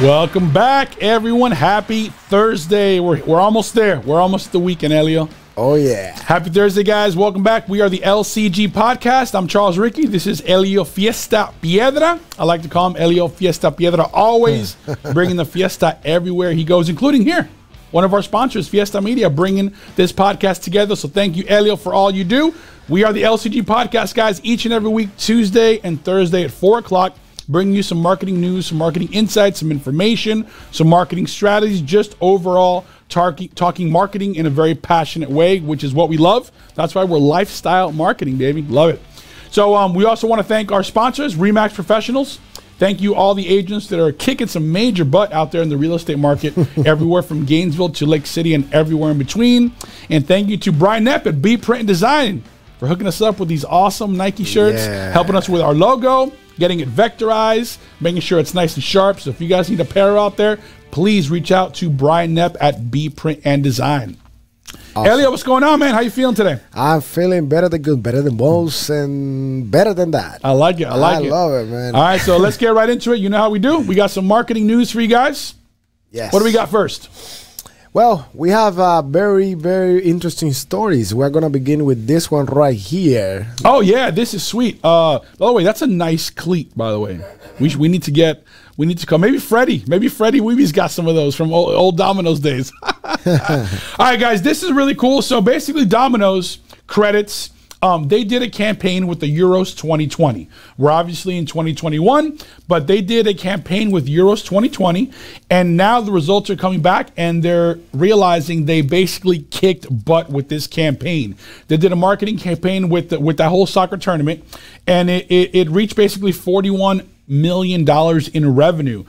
Welcome back, everyone. Happy Thursday. We're almost there. We're almost at the weekend, Elio. Oh, yeah. Happy Thursday, guys. Welcome back. We are the LCG Podcast. I'm Charles Ricky. This is Elio Fiesta Piedra. I like to call him Elio Fiesta Piedra, always bringing the fiesta everywhere he goes, including here. One of our sponsors, Fiesta Media, bringing this podcast together. So thank you, Elio, for all you do. We are the LCG Podcast, guys, each and every week, Tuesday and Thursday at 4 o'clock. Bringing you some marketing news, some marketing insights, some information, some marketing strategies, just overall talking marketing in a very passionate way, which is what we love. That's why we're lifestyle marketing, baby. Love it. So we also want to thank our sponsors, RE/MAX Professionals. Thank you, all the agents that are kicking some major butt out there in the real estate market, everywhere from Gainesville to Lake City and everywhere in between. And thank you to Brian Knapp at B Print and Design for hooking us up with these awesome Nike shirts, helping us with our logo, getting it vectorized, making sure it's nice and sharp. So if you guys need a pair out there, please reach out to Brian Knapp at B Print and Design. Awesome. Elliot, what's going on, man? How you feeling today? I'm feeling better than good, better than most, and better than that. I like it. I like it. I love it, man. All right, so let's get right into it. You know how we do. We got some marketing news for you guys. Yes. What do we got first? Well, we have very, very interesting stories. We're going to begin with this one right here. Oh, yeah, this is sweet. By the way, that's a nice cleat, by the way. We need to come. Maybe Freddie Weeby's got some of those from old Domino's days. All right, guys, this is really cool. So basically, Domino's credits, they did a campaign with the Euros 2020. We're obviously in 2021, but they did a campaign with Euros 2020, and now the results are coming back, and they're realizing they basically kicked butt with this campaign. They did a marketing campaign with that whole soccer tournament, and it reached basically $41 million in revenue.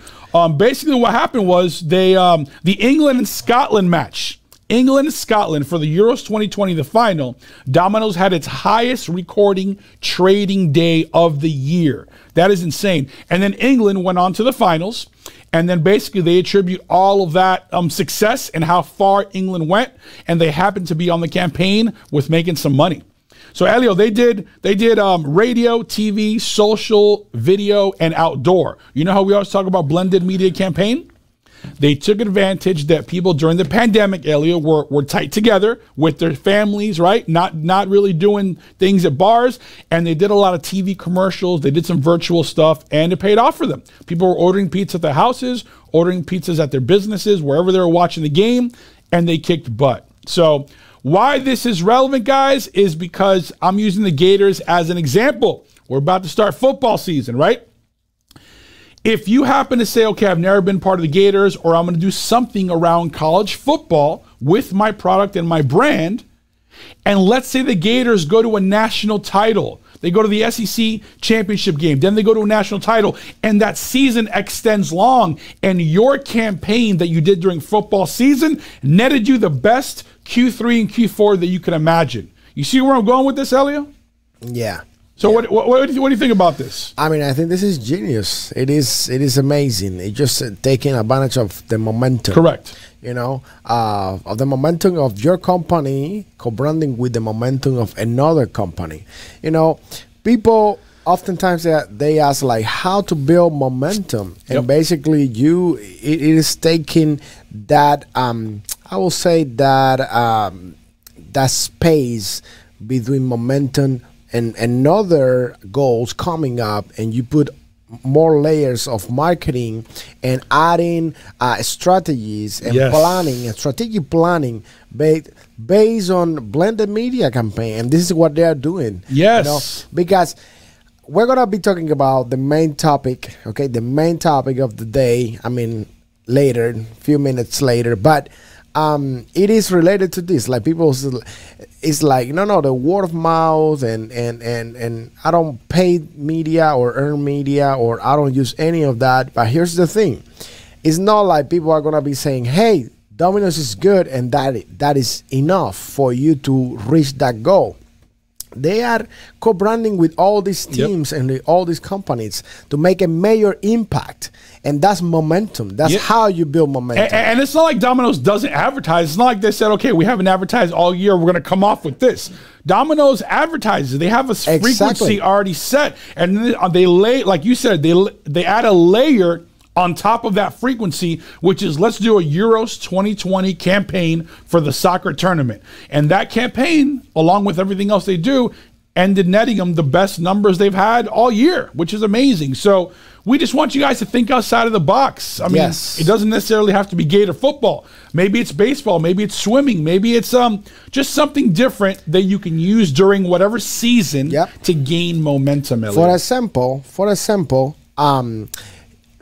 Basically, what happened was the England and Scotland match. England and Scotland for the Euros 2020, the final, Domino's had its highest recording trading day of the year. That is insane. And then England went on to the finals, and then basically they attribute all of that success and how far England went, and they happened to be on the campaign with making some money. So, Elio, they did radio, TV, social, video, and outdoor. You know how we always talk about blended media campaign? They took advantage that people during the pandemic, Elio, were tight together with their families, right? Not really doing things at bars. And they did a lot of TV commercials. They did some virtual stuff, and it paid off for them. People were ordering pizza at their houses, ordering pizzas at their businesses, wherever they were watching the game, and they kicked butt. So why this is relevant, guys, is because I'm using the Gators as an example. We're about to start football season, right? If you happen to say, okay, I've never been part of the Gators, or I'm going to do something around college football with my product and my brand, and let's say the Gators go to a national title. They go to the SEC championship game. Then they go to a national title, and that season extends long, and your campaign that you did during football season netted you the best Q3 and Q4 that you can imagine. You see where I'm going with this, Elio? Yeah. So what do you think about this? I mean, I think this is genius. It is amazing. It's just taking advantage of the momentum. Correct. You know, of the momentum of your company, co-branding with the momentum of another company. You know, people oftentimes they ask like how to build momentum, and basically it is taking that I will say that that space between momentum and other goals coming up, and you put more layers of marketing and adding strategies and planning and strategic planning based on blended media campaign. And this is what they are doing. Yes. You know, because we're going to be talking about the main topic, okay, the main topic of the day. I mean, later, a few minutes later, but it is related to this. Like people, it's like no, the word of mouth and I don't pay media or earn media, or I don't use any of that. But here's the thing: it's not like people are gonna be saying, "Hey, Domino's is good," and that is enough for you to reach that goal. They are co-branding with all these teams and all these companies to make a major impact. And that's momentum. That's how you build momentum. And it's not like Domino's doesn't advertise. It's not like they said, okay, we haven't advertised all year, we're going to come off with this. Domino's advertises. They have a frequency already set. And they lay, like you said, they add a layer on top of that frequency, which is let's do a Euros 2020 campaign for the soccer tournament. And that campaign, along with everything else they do, ended netting them the best numbers they've had all year, which is amazing. So we just want you guys to think outside of the box. I mean, it doesn't necessarily have to be Gator football. Maybe it's baseball. Maybe it's swimming. Maybe it's just something different that you can use during whatever season to gain momentum. Elliot.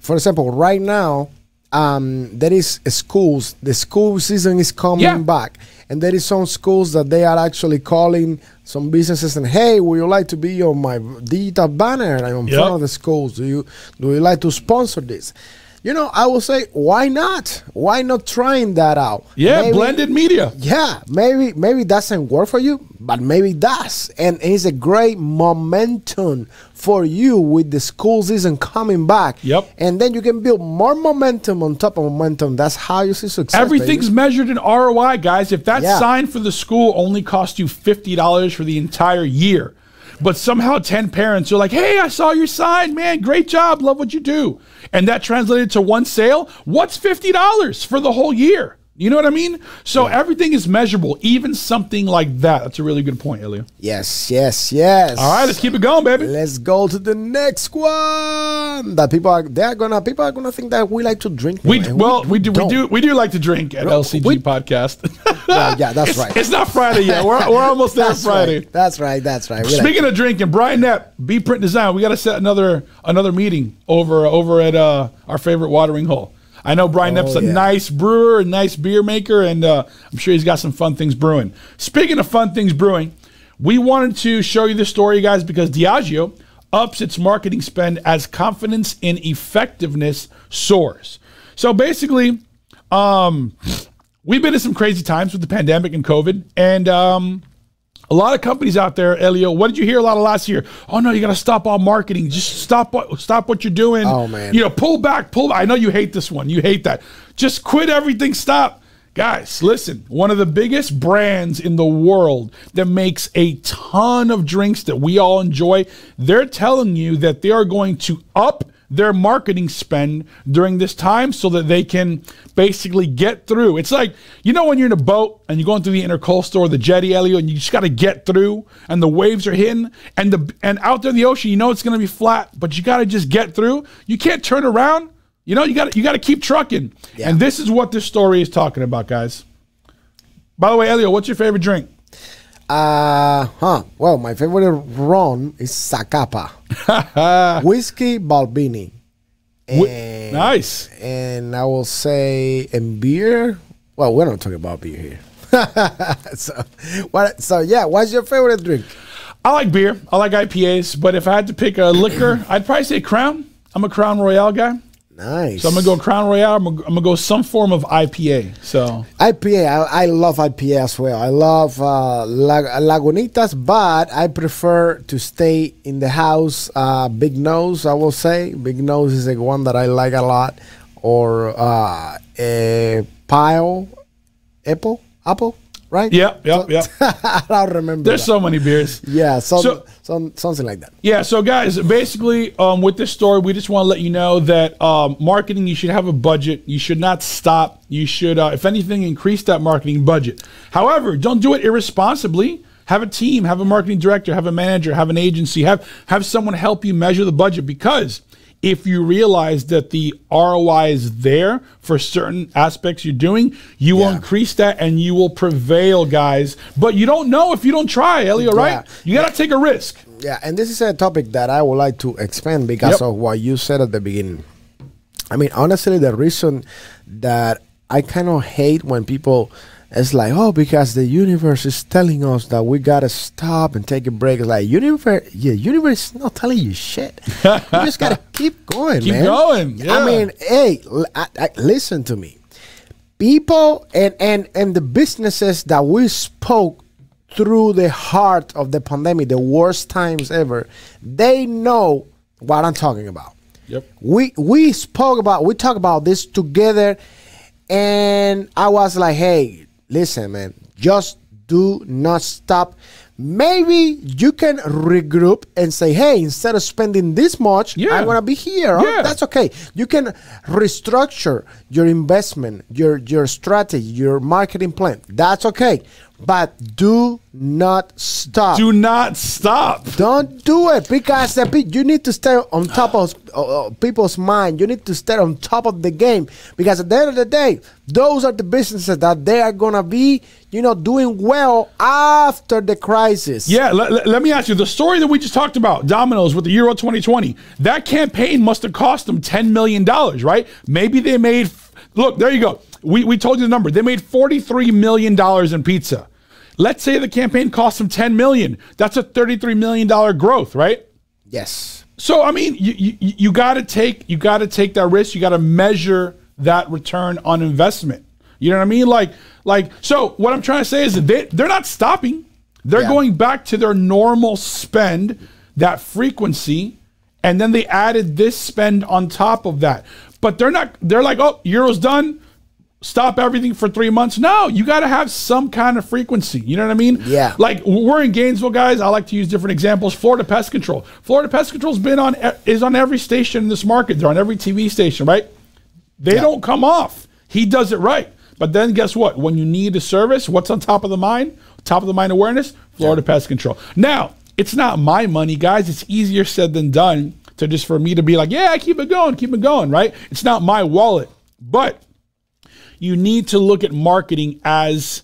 For example, right now, there is schools. The school season is coming back, and there is some schools that they are actually calling some businesses and, hey, would you like to be on my digital banner in front of the schools? Do you like to sponsor this? You know, I will say, why not? Why not trying that out? Yeah, maybe, blended media. Yeah, maybe it doesn't work for you, but maybe it does. And it's a great momentum for you with the school season coming back. Yep. And then you can build more momentum on top of momentum. That's how you see success. Everything's measured in ROI, guys. If that sign for the school only cost you $50 for the entire year, but somehow 10 parents are like, hey, I saw your sign, man, great job, love what you do. And that translated to one sale. What's $50 for the whole year? You know what I mean? So everything is measurable, even something like that. That's a really good point, Elio. Yes, yes, yes. All right, let's keep it going, baby. Let's go to the next one. That people are gonna think that we like to drink. We do like to drink at LCG Podcast. Yeah, that's right. It's not Friday yet. We're almost there. Friday. Right. That's right. Speaking of drinking, Brian Knapp, B Print Design. We got to set another meeting over at our favorite watering hole. I know Brian Knapp's a nice brewer, a nice beer maker, and I'm sure he's got some fun things brewing. Speaking of fun things brewing, we wanted to show you this story, guys, because Diageo ups its marketing spend as confidence in effectiveness soars. So basically, we've been in some crazy times with the pandemic and COVID, and a lot of companies out there, Elio, what did you hear a lot of last year? Oh, no, you got to stop all marketing. Just stop what you're doing. Oh, man. You know, pull back. I know you hate this one. You hate that. Just quit everything. Stop. Guys, listen, one of the biggest brands in the world that makes a ton of drinks that we all enjoy, they're telling you that they are going to up their marketing spend during this time so that they can basically get through. It's like, you know, when you're in a boat and you're going through the intercoastal or the jetty, Elio, and you just got to get through, and the waves are hitting, and out there in the ocean, you know it's going to be flat, but you got to just get through. You can't turn around. You know, you got to keep trucking. Yeah. And this is what this story is talking about, guys. By the way, Elio, what's your favorite drink? Well, my favorite ron is Zacapa. Whiskey Balbini. Nice. And I will say in beer. Well, we're not talking about beer here. So yeah, what's your favorite drink? I like beer. I like IPAs. But if I had to pick a liquor, I'd probably say Crown. I'm a Crown Royale guy. Nice. So I'm gonna go Crown Royale. I'm gonna go some form of IPA. So IPA, I love IPA as well. I love Lagunitas, but I prefer to stay in the house. Big Nose, I will say. Big Nose is the one that I like a lot. Or Pile, Apple, right? Yeah. I don't remember. There's so many beers. Yeah, something like that. Yeah, so guys, basically, with this story, we just want to let you know that marketing, you should have a budget. You should not stop. You should, if anything, increase that marketing budget. However, don't do it irresponsibly. Have a team, have a marketing director, have a manager, have an agency, have someone help you measure the budget, because if you realize that the ROI is there for certain aspects you're doing, you will increase that and you will prevail, guys. But you don't know if you don't try, Elio, right? You got to take a risk. Yeah, and this is a topic that I would like to expand because of what you said at the beginning. I mean, honestly, the reason that I kind of hate when people... It's like, oh, because the universe is telling us that we gotta stop and take a break. It's like, universe is not telling you shit. You just gotta keep going, man. Keep going. Yeah. I mean, hey, listen to me. People and the businesses that we spoke through the heart of the pandemic, the worst times ever, they know what I'm talking about. Yep. We talk about this together, and I was like, hey, listen, man, just do not stop maybe you can regroup and say, hey, instead of spending this much, I'm going to be here. Oh, that's okay. You can restructure your investment, your strategy, your marketing plan. That's okay. But do not stop. Do not stop. Don't do it, because you need to stay on top of people's mind. You need to stay on top of the game, because at the end of the day, those are the businesses that they are going to be, doing well after the crisis. Yeah, let me ask you, the story that we just talked about, Domino's with the Euro 2020, that campaign must have cost them $10 million, right? Maybe they made, look, there you go. We told you the number. They made $43 million in pizza. Let's say the campaign cost them $10 million. That's a $33 million growth, right? Yes. So I mean, you got to take that risk. You got to measure that return on investment. You know what I mean? Like. So what I'm trying to say is that they're not stopping. They're going back to their normal spend, that frequency, and then they added this spend on top of that. But they're not. They're like, oh, Euro's done. Stop everything for 3 months. No, you got to have some kind of frequency. You know what I mean? Yeah. Like, we're in Gainesville, guys. I like to use different examples. Florida Pest Control. Florida Pest Control's is on every station in this market. They're on every TV station, right? They don't come off. He does it right. But then guess what? When you need a service, what's on top of the mind? Top of the mind awareness? Florida Pest Control. Now, it's not my money, guys. It's easier said than done for me to be like, yeah, keep it going, right? It's not my wallet. But you need to look at marketing as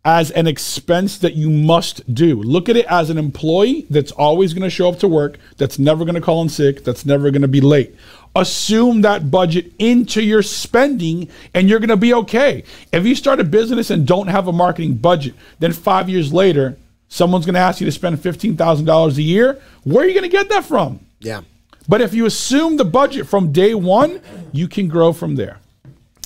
an expense that you must do. Look at it as an employee that's always going to show up to work, that's never going to call in sick, that's never going to be late. Assume that budget into your spending and you're going to be okay. If you start a business and don't have a marketing budget, then 5 years later, someone's going to ask you to spend $15,000 a year. Where are you going to get that from? Yeah. But if you assume the budget from day one, you can grow from there.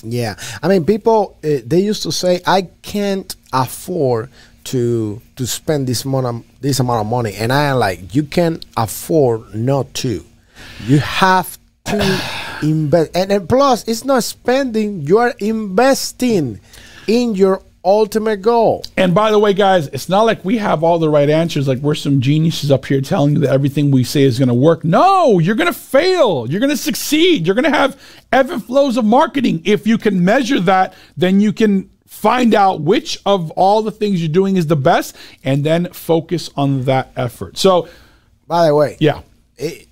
Yeah, I mean, people they used to say, "I can't afford to spend this amount of money," and I am like, "You can afford not to. You have to invest." And plus, it's not spending; you are investing in your ultimate goal. And by the way, guys, it's not like we have all the right answers. Like we're some geniuses up here telling you that everything we say is going to work. No, you're going to fail. You're going to succeed. You're going to have ebb and flows of marketing. If you can measure that, then you can find out which of all the things you're doing is the best and then focus on that effort. So, by the way,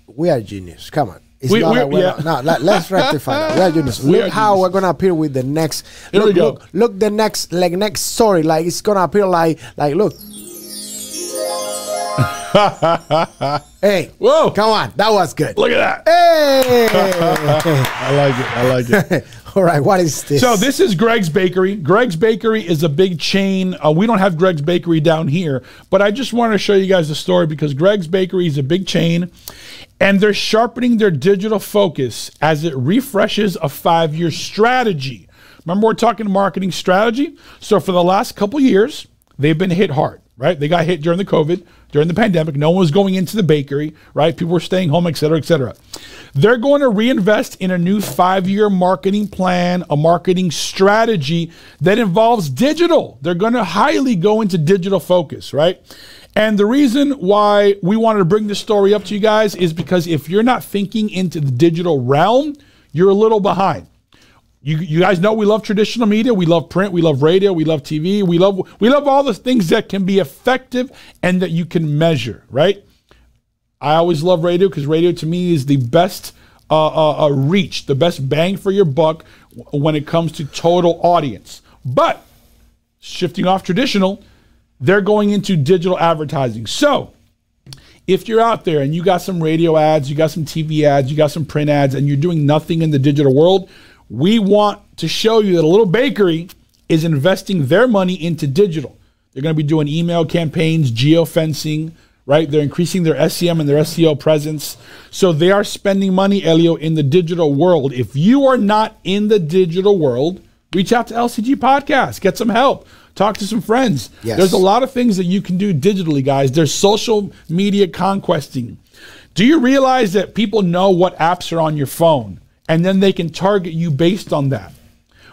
we are genius. Come on. Let's rectify that. We are genius. Look how we're gonna appear with the next. Look the next story. Like it's gonna appear like look. Hey, whoa! Come on, that was good. Look at that. Hey, I like it. All right, what is this? So this is Greg's Bakery. Greg's Bakery is a big chain. We don't have Greg's Bakery down here, but I just wanted to show you guys the story because Greg's Bakery is a big chain, and they're sharpening their digital focus as it refreshes a 5-year strategy. Remember, we're talking marketing strategy. So for the last couple years, they've been hit hard, right? They got hit during the COVID, during the pandemic. No one was going into the bakery, right? People were staying home, et cetera, et cetera. They're going to reinvest in a new 5-year marketing plan, a marketing strategy that involves digital. They're going to highly go into digital focus, right? And the reason why we wanted to bring this story up to you guys is because if you're not thinking into the digital realm, you're a little behind. You guys know we love traditional media. We love print. We love radio. We love TV. We love all the things that can be effective and that you can measure, right? I always love radio because radio to me is the best reach, the best bang for your buck when it comes to total audience. But shifting off traditional, they're going into digital advertising. So if you're out there and you got some radio ads, you got some TV ads, you got some print ads, and you're doing nothing in the digital world, we want to show you that a little bakery is investing their money into digital. They're going to be doing email campaigns, geofencing, right? They're increasing their SEM and their SEO presence. So they are spending money, Elio, in the digital world. If you are not in the digital world, reach out to LCG Podcast, get some help, talk to some friends. Yes. There's a lot of things that you can do digitally, guys. There's social media conquesting. Do you realize that people know what apps are on your phone? And then they can target you based on that.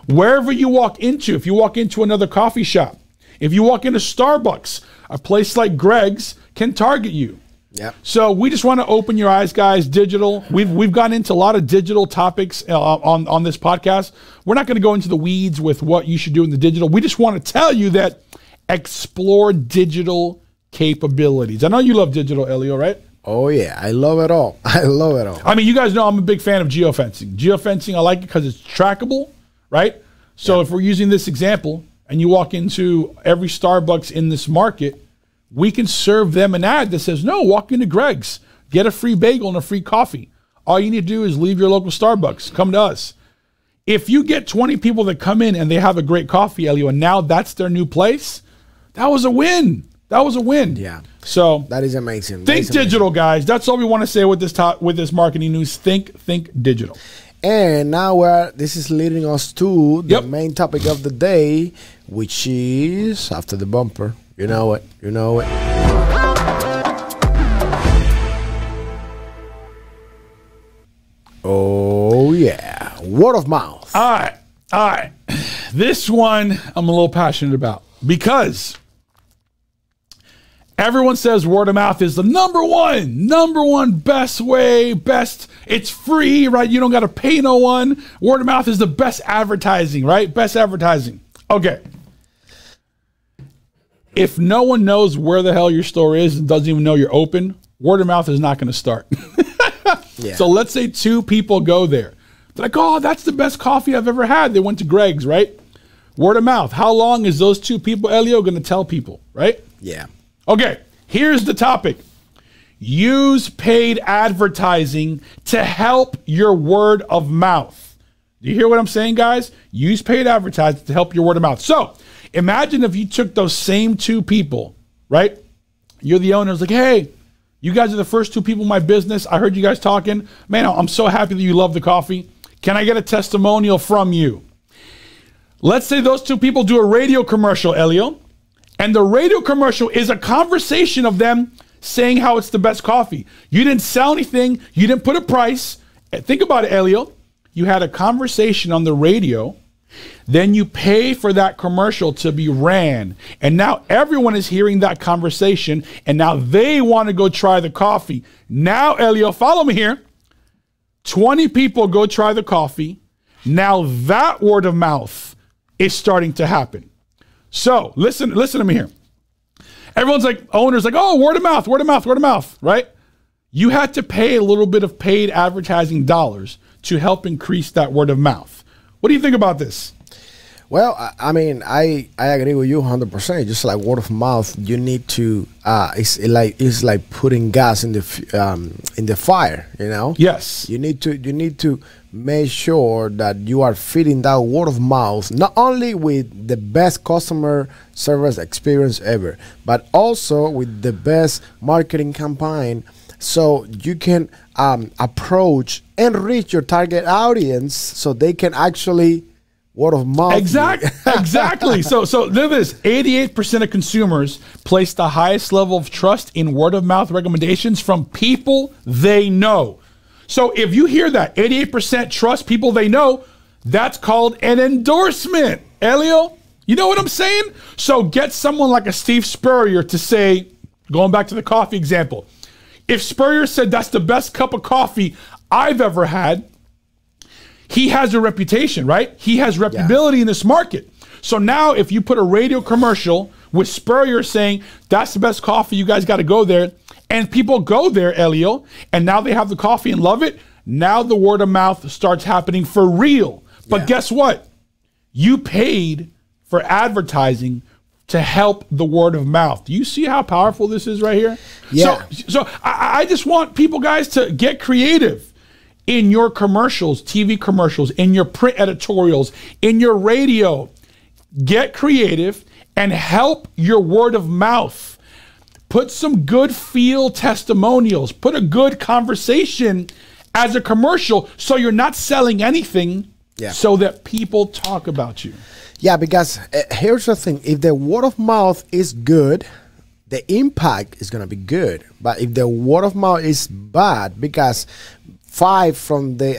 Wherever you walk into, if you walk into another coffee shop If you walk into Starbucks, a place like Greg's can target you. Yep. So we just want to open your eyes, guys. Digital. We've gone into a lot of digital topics on this podcast. We're not going to go into the weeds with what you should do in the digital. We just want to tell you that explore digital capabilities. I know you love digital, Elio, right? Oh yeah, I love it all. I love it all. I mean, you guys know I'm a big fan of geofencing. Geofencing, I like it because it's trackable, right? So if we're using this example and you walk into every Starbucks in this market, we can serve them an ad that says, no, walk into Greg's, get a free bagel and a free coffee. All you need to do is leave your local Starbucks, come to us. If you get 20 people that come in and they have a great coffee, Elio, and now that's their new place, that was a win. That was a win. Yeah. So that is amazing. Think digital, guys. That's all we want to say with this marketing news. Think digital. And now this is leading us to the main topic of the day, which is after the bumper. You know it. You know it. Oh, yeah. Word of mouth. All right. This one I'm a little passionate about because everyone says word of mouth is the number one best way, it's free, right? You don't got to pay no one. Word of mouth is the best advertising, right? Best advertising. Okay. If no one knows where the hell your store is and doesn't even know you're open, word of mouth is not going to start. Yeah. So let's say 2 people go there. They're like, oh, that's the best coffee I've ever had. They went to Greg's, right? Word of mouth. How long is those 2 people, Elio, going to tell people, right? Yeah. Okay, here's the topic. Use paid advertising to help your word of mouth. Do you hear what I'm saying, guys? Use paid advertising to help your word of mouth. So imagine if you took those same 2 people, right? You're the owner. It's like, hey, you guys are the first 2 people in my business. I heard you guys talking. Man, I'm so happy that you love the coffee. Can I get a testimonial from you? Let's say those 2 people do a radio commercial, Elio. And the radio commercial is a conversation of them saying how it's the best coffee. You didn't sell anything. You didn't put a price. Think about it, Elio. You had a conversation on the radio. Then you pay for that commercial to be ran. And now everyone is hearing that conversation. And now they want to go try the coffee. Now, Elio, follow me here. 20 people go try the coffee. Now that word of mouth is starting to happen. So listen to me here. Everyone's like, owners like, oh, word of mouth, right? You had to pay a little bit of paid advertising dollars to help increase that word of mouth. What do you think about this? Well, I mean, I agree with you 100%. Just like word of mouth, you need to. It's like putting gas in the fire. You know. Yes. You need to make sure that you are feeding that word of mouth not only with the best customer service experience ever, but also with the best marketing campaign, so you can approach and reach your target audience, so they can actually. Word of mouth. Exactly. So look at this. 88% of consumers place the highest level of trust in word of mouth recommendations from people they know. So if you hear that, 88% trust people they know, that's called an endorsement. Elio, you know what I'm saying? So get someone like a Steve Spurrier to say, going back to the coffee example, if Spurrier said that's the best cup of coffee I've ever had, he has a reputation, right? He has reputability in this market. So now if you put a radio commercial with Spurrier saying, that's the best coffee, you guys got to go there, and people go there, Elio, and now they have the coffee and love it, now the word of mouth starts happening for real. But guess what? You paid for advertising to help the word of mouth. Do you see how powerful this is right here? Yeah. So I just want people, guys, to get creative. In your commercials, TV commercials, in your print editorials, in your radio, get creative and help your word of mouth. Put some good feel testimonials. Put a good conversation as a commercial so you're not selling anything so that people talk about you. Yeah, because here's the thing. If the word of mouth is good, the impact is going to be good. But if the word of mouth is bad, because five of the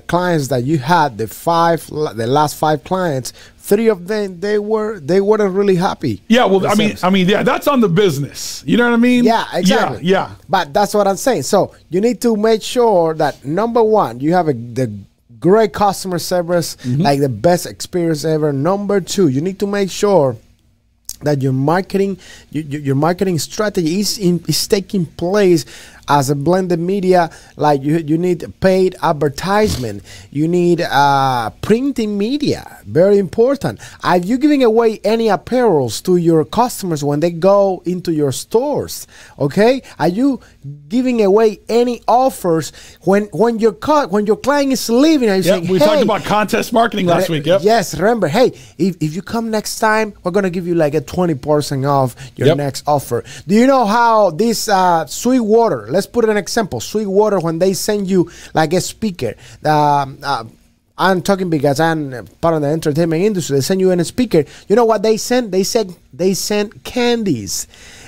clients that you had, the last 5 clients, 3 of them they weren't really happy. Yeah, well, yeah, that's on the business. You know what I mean? Yeah, exactly. Yeah. But that's what I'm saying. So you need to make sure that number one, you have the great customer service, like the best experience ever. Number 2, you need to make sure that your marketing strategy is taking place as a blended media. Like you need paid advertisement, you need printing media, very important. Are you giving away any apparels to your customers when they go into your stores? Okay, are you giving away any offers when your client is leaving? Are you saying, we talked about contest marketing last week. Yep. Yes, remember, hey, if you come next time, we're gonna give you like a 20% off your next offer. Do you know how this Sweet Water, let's put an example, Sweet Water, when they send you like a speaker, I'm talking because I'm part of the entertainment industry, they send you in a speaker, you know what they send? They send candies.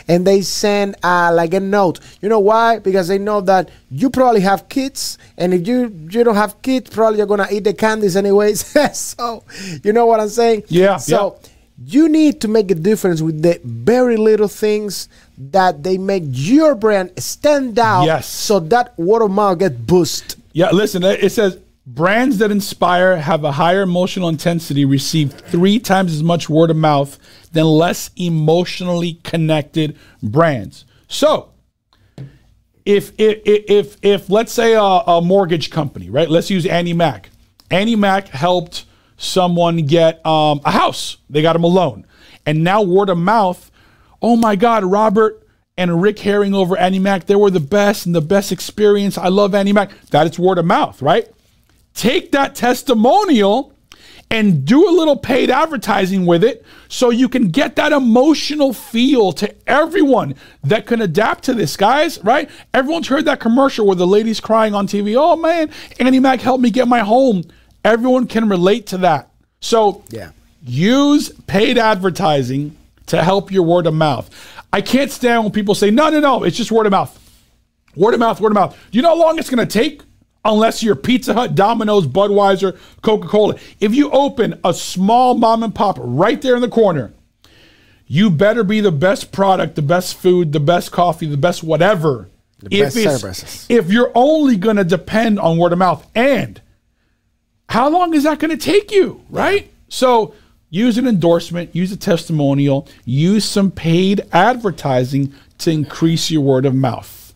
And they send like a note. You know why? Because they know that you probably have kids, and if you don't have kids, probably you're gonna eat the candies anyways. So you know what I'm saying? Yeah. So you need to make a difference with the very little things that they make your brand stand out. Yes. So that word of mouth get boosted. Yeah. Listen, it says brands that inspire, have a higher emotional intensity, receive 3 times as much word of mouth than less emotionally connected brands. So if let's say a mortgage company, right? Let's use Annie Mac. Annie Mac helped someone get a house. They got them a loan. And now word of mouth, oh my God, Robert and Rick Herring over Annie Mac, they were the best and the best experience. I love Annie Mac. That is word of mouth, right? Take that testimonial and do a little paid advertising with it so you can get that emotional feel to everyone that can adapt to this, guys, right? Everyone's heard that commercial where the lady's crying on TV. Oh man, Annie Mac helped me get my home. Everyone can relate to that. So use paid advertising to help your word of mouth. I can't stand when people say, no, it's just word of mouth. Word of mouth, word of mouth. Do you know how long it's going to take? Unless you're Pizza Hut, Domino's, Budweiser, Coca-Cola. If you open a small mom and pop right there in the corner, you better be the best product, the best food, the best coffee, the best whatever. The best services. If you're only going to depend on word of mouth. And how long is that going to take you, right? So use an endorsement, use a testimonial, use some paid advertising to increase your word of mouth.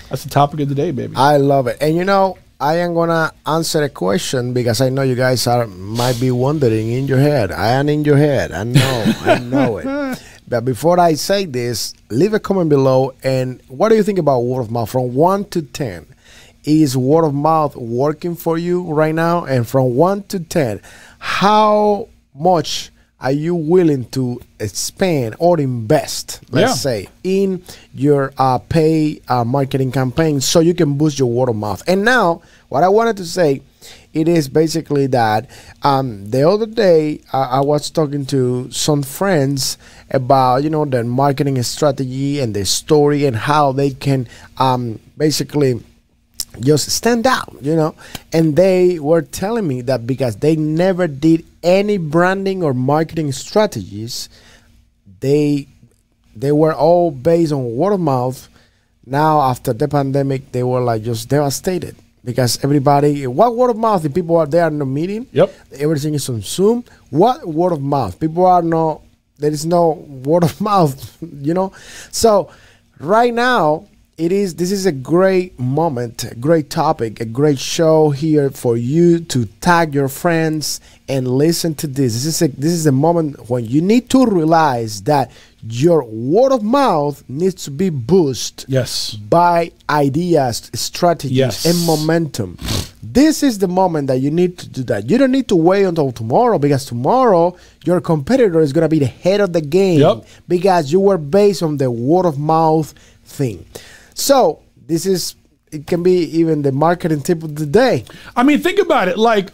That's the topic of the day, baby. I love it. And you know, I am gonna answer a question because I know you guys might be wondering in your head. I am in your head. I know. I know it. But before I say this, leave a comment below. And what do you think about word of mouth from 1 to 10? Is word of mouth working for you right now? And from 1 to 10, how much are you willing to spend or invest, let's say, in your pay marketing campaign so you can boost your word of mouth? And now, what I wanted to say, it is basically that the other day I was talking to some friends about, you know, their marketing strategy and their story and how they can basically just stand out, you know. And they were telling me that because they never did any branding or marketing strategies, they were all based on word of mouth. Now after the pandemic, they were like just devastated because everybody, what word of mouth? The people are there in the meeting. Yep. Everything is on Zoom. What word of mouth? People are no, there is no word of mouth, you know. So right now, this is a great moment, a great topic, a great show here for you to tag your friends and listen to this. This is a moment when you need to realize that your word of mouth needs to be boosted by ideas, strategies, and momentum. This is the moment that you need to do that. You don't need to wait until tomorrow, because tomorrow your competitor is going to be the head of the game because you were based on the word of mouth thing. So it can be even the marketing tip of the day. I mean, think about it. Like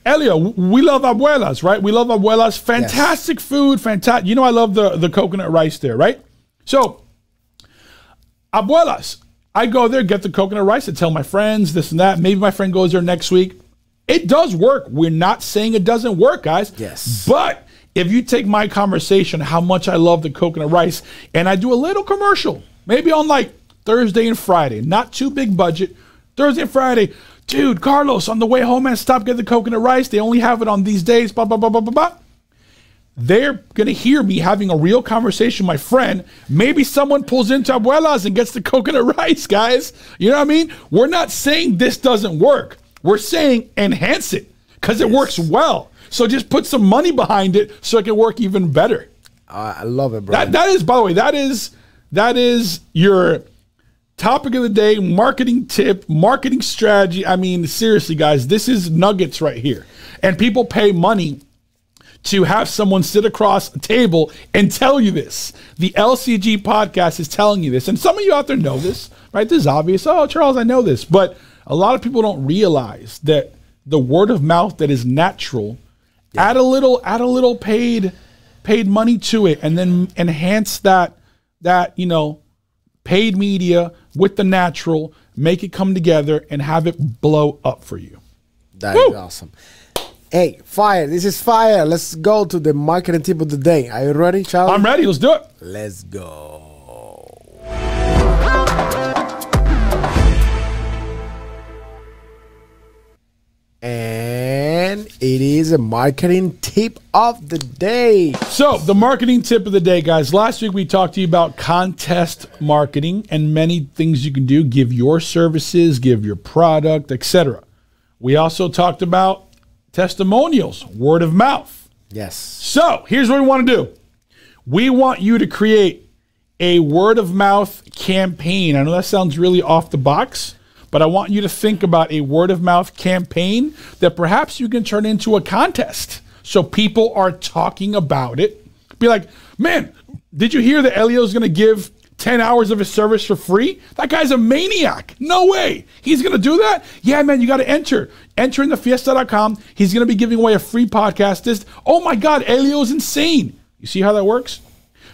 Elio, we love abuelas, right? We love abuelas. Fantastic food, fantastic. You know, I love the coconut rice there, right? So abuelas, I go there, get the coconut rice, I tell my friends this and that. Maybe my friend goes there next week. It does work. We're not saying it doesn't work, guys. Yes. But if you take my conversation, how much I love the coconut rice, and I do a little commercial, maybe on like Thursday and Friday, not too big budget, Thursday and Friday, dude, Carlos, on the way home, man, stop getting the coconut rice. They only have it on these days, blah, blah, blah, blah, blah, blah. They're going to hear me having a real conversation with my friend. Maybe someone pulls into Abuela's and gets the coconut rice, guys. You know what I mean? We're not saying this doesn't work. We're saying enhance it because it works well. So just put some money behind it so it can work even better. I love it, bro. That is, by the way, that is your topic of the day, marketing tip, marketing strategy. I mean, seriously, guys, this is nuggets right here. And people pay money to have someone sit across a table and tell you this. The LCG podcast is telling you this. And some of you out there know this, right? This is obvious. Oh, Charles, I know this. But a lot of people don't realize that the word of mouth that is natural, add a little paid money to it, and then enhance that paid media with the natural, make it come together and have it blow up for you. That is awesome. Hey, fire. This is fire. Let's go to the marketing tip of the day. Are you ready, Charlie? I'm ready. Let's do it. Let's go. And it is a marketing tip of the day. So, the marketing tip of the day, guys. Last week we talked to you about contest marketing and many things you can do. Give your services, give your product, etc. We also talked about testimonials, word of mouth. Yes. So here's what we want to do. We want you to create a word of mouth campaign. I know that sounds really off the box, but I want you to think about a word of mouth campaign that perhaps you can turn into a contest. So people are talking about it. Be like, man, did you hear that Elio's going to give 10 hours of his service for free? That guy's a maniac. No way. He's going to do that? Yeah, man, you got to enter. Enter in the fiesta.com. He's going to be giving away a free podcast. Oh my God, Elio's insane. You see how that works?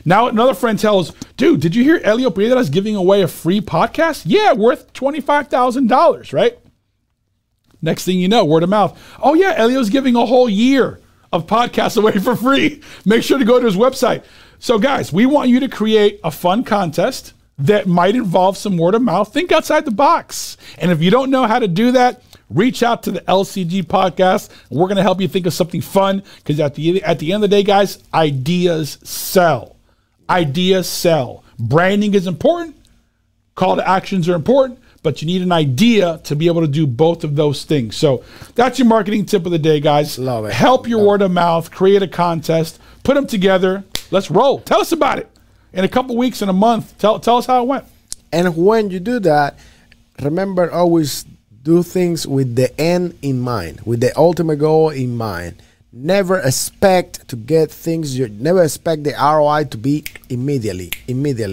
Now another friend tells, dude, did you hear Elio Piedra's giving away a free podcast? Yeah, worth $25,000, right? Next thing you know, word of mouth. Oh yeah, Elio's giving a whole year of podcasts away for free. Make sure to go to his website. So guys, we want you to create a fun contest that might involve some word of mouth. Think outside the box. And if you don't know how to do that, reach out to the LCG podcast. And we're going to help you think of something fun, because at the end of the day, guys, ideas sell. Ideas sell. Branding is important. Call to actions are important, but you need an idea to be able to do both of those things. So that's your marketing tip of the day, guys. Love it. Help your word of mouth, create a contest, put them together. Let's roll. Tell us about it. In a couple weeks, in a month, tell us how it went. And when you do that, remember, always do things with the end in mind, with the ultimate goal in mind. Never expect to get things. Never expect the ROI to be immediately.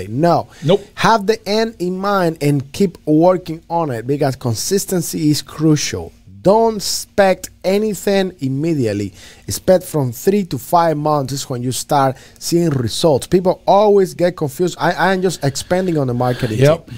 No. Nope. Have the end in mind and keep working on it, because consistency is crucial. Don't expect anything immediately. Expect from 3 to 5 months is when you start seeing results. People always get confused. I am just expanding on the marketing. Yep. Tip.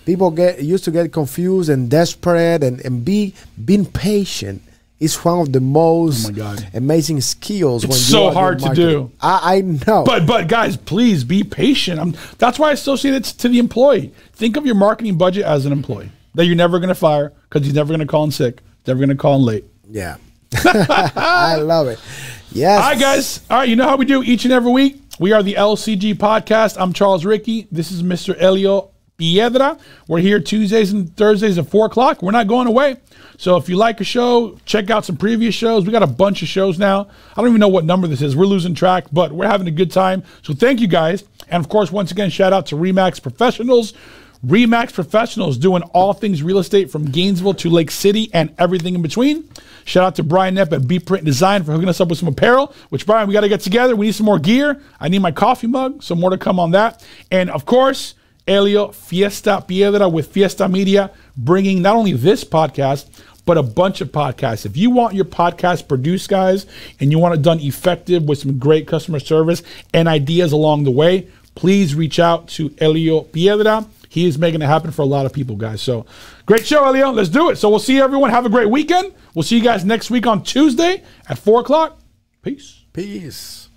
People used to get confused and desperate, and being patient is one of the most amazing skills. It's so hard to do. I know. But guys, please be patient. That's why I associate it to the employee. Think of your marketing budget as an employee that you're never going to fire, because he's never going to call in sick. Never going to call in late. Yeah. I love it. Yes. All right, guys. All right, you know how we do each and every week. We are the LCG Podcast. I'm Charles Ricky. This is Mr. Elio Piedra. We're here Tuesdays and Thursdays at 4 o'clock. We're not going away. So if you like a show, check out some previous shows. We got a bunch of shows now. I don't even know what number this is. We're losing track, but we're having a good time. So thank you, guys. And, of course, once again, shout out to RE/MAX Professionals. RE/MAX Professionals, doing all things real estate from Gainesville to Lake City and everything in between. Shout out to Brian Knapp at B Print Design for hooking us up with some apparel, which, Brian, we got to get together. We need some more gear. I need my coffee mug, so more to come on that. And, of course, Elio Fiesta Piedra with Fiesta Media, bringing not only this podcast, but a bunch of podcasts. If you want your podcast produced, guys, and you want it done effective with some great customer service and ideas along the way, please reach out to Elio Piedra. he is making it happen for a lot of people, guys. So great show, Elio. Let's do it. So we'll see everyone. Have a great weekend. We'll see you guys next week on Tuesday at 4 o'clock. Peace. Peace.